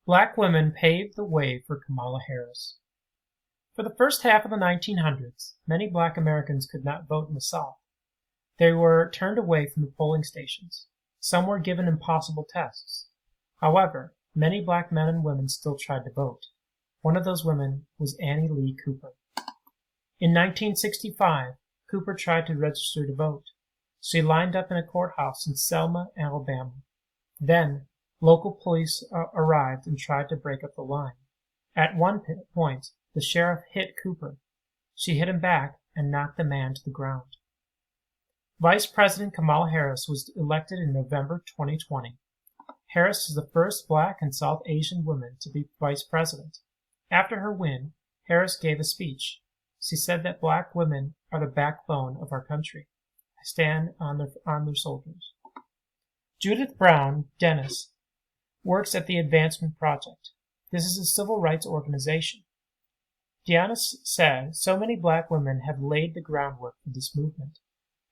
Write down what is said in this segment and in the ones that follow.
Black women paved the way for Kamala Harris. For the first half of the 1900s, many black Americans could not vote in the South. They were turned away from the polling stations. Some were given impossible tests. However, many black men and women still tried to vote. One of those women was Annie Lee Cooper. In 1965, Cooper tried to register to vote. She lined up in a courthouse in Selma, Alabama. Then, local police arrived and tried to break up the line. At one point, the sheriff hit Cooper. She hit him back and knocked the man to the ground. Vice President Kamala Harris was elected in November 2020. Harris is the first black and South Asian woman to be vice president. After her win, Harris gave a speech. She said that black women are the backbone of our country. I stand on their shoulders. Judith Brown Dennis works at the Advancement Project. This is a civil rights organization. Dennis said, so many black women have laid the groundwork for this movement.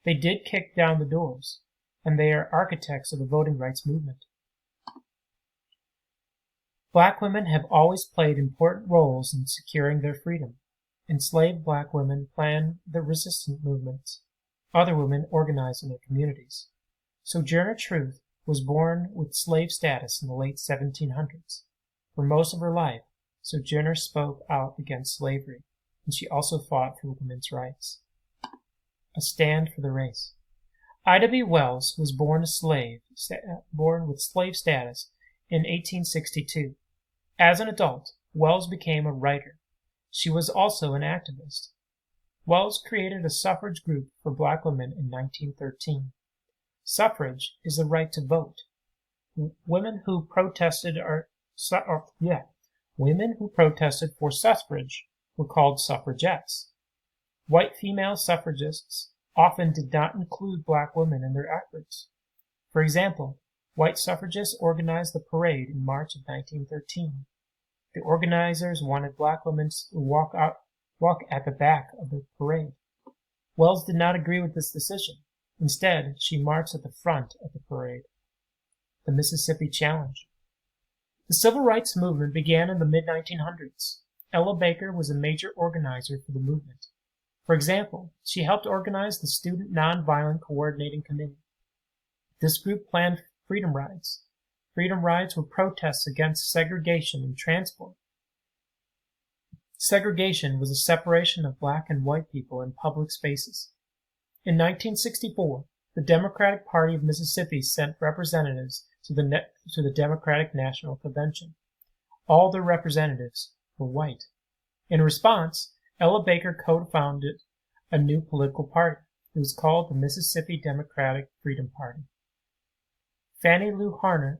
They did kick down the doors, and they are architects of the voting rights movement. Black women have always played important roles in securing their freedom. Enslaved black women planned the resistance movements. Other women organized in their communities. Sojourner Truth was born with slave status in the late 1700s. For most of her life, Sojourner spoke out against slavery, and she also fought for women's rights. A stand for the race. Ida B. Wells was born with slave status in 1862. As an adult, Wells became a writer. She was also an activist. Wells created a suffrage group for black women in 1913. Suffrage is the right to vote. Women who protested for suffrage were called suffragettes. White female suffragists often did not include black women in their efforts. For example, white suffragists organized the parade in March of 1913. The organizers wanted black women to walk at the back of the parade. Wells did not agree with this decision. Instead, she marched at the front of the parade. The Mississippi Challenge. The civil rights movement began in the mid-1900s. Ella Baker was a major organizer for the movement. For example, she helped organize the Student Nonviolent Coordinating Committee. This group planned freedom rides. Freedom rides were protests against segregation in transport. Segregation was a separation of black and white people in public spaces. In 1964, the Democratic Party of Mississippi sent representatives to the Democratic National Convention. All the representatives were white. In response, Ella Baker co-founded a new political party. It was called the Mississippi Democratic Freedom Party. Fannie Lou Harner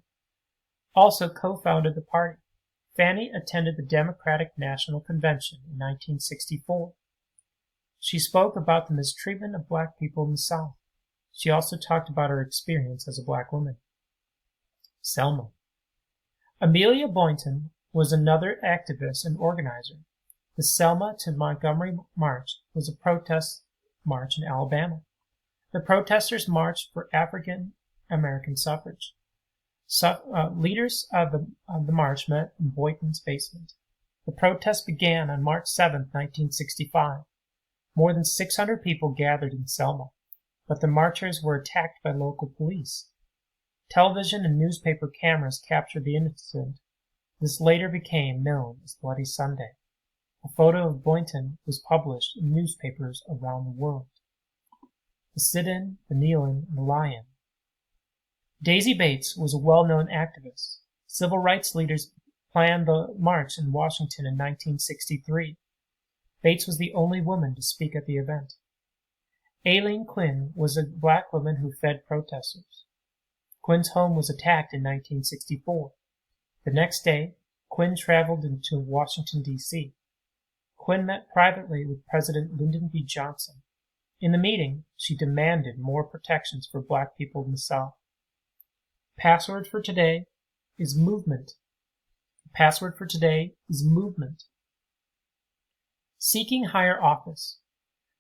also co-founded the party. Fannie attended the Democratic National Convention in 1964. She spoke about the mistreatment of black people in the South. She also talked about her experience as a black woman. Selma. Amelia Boynton was another activist and organizer. The Selma to Montgomery March was a protest march in Alabama. The protesters marched for African American suffrage. Leaders of the march met in Boynton's basement. The protest began on March 7, 1965. More than 600 people gathered in Selma, but the marchers were attacked by local police. Television and newspaper cameras captured the incident. This later became known as Bloody Sunday. A photo of Boynton was published in newspapers around the world. The sit-in, the kneel-in, and the lie-in. Daisy Bates was a well-known activist. Civil rights leaders planned the march in Washington in 1963. Bates was the only woman to speak at the event. Aileen Quinn was a black woman who fed protesters. Quinn's home was attacked in 1964. The next day, Quinn traveled into Washington, D.C. Quinn met privately with President Lyndon B. Johnson. In the meeting, she demanded more protections for black people in the South. Password for today is movement. Password for today is movement. Seeking higher office.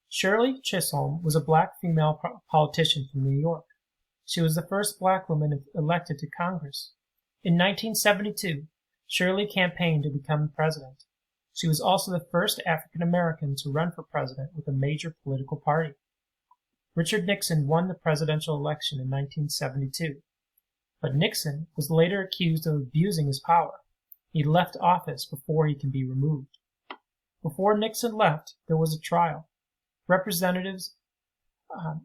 Shirley Chisholm was a black female politician from New York. She was the first black woman elected to Congress. In 1972, Shirley campaigned to become president. She was also the first African American to run for president with a major political party. Richard Nixon won the presidential election in 1972, but Nixon was later accused of abusing his power. He left office before he can be removed. Before Nixon left, there was a trial. Representatives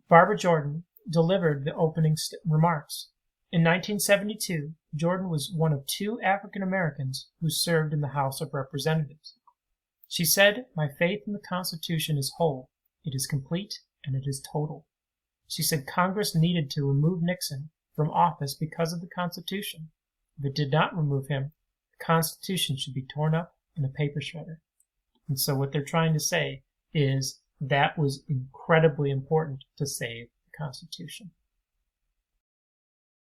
Barbara Jordan delivered the opening remarks. In 1972, Jordan was one of 2 African Americans who served in the House of Representatives. She said, "My faith in the Constitution is whole, it is complete, and it is total." She said Congress needed to remove Nixon from office because of the Constitution. If it did not remove him, the Constitution should be torn up in a paper shredder. And so what they're trying to say is that was incredibly important to save the Constitution.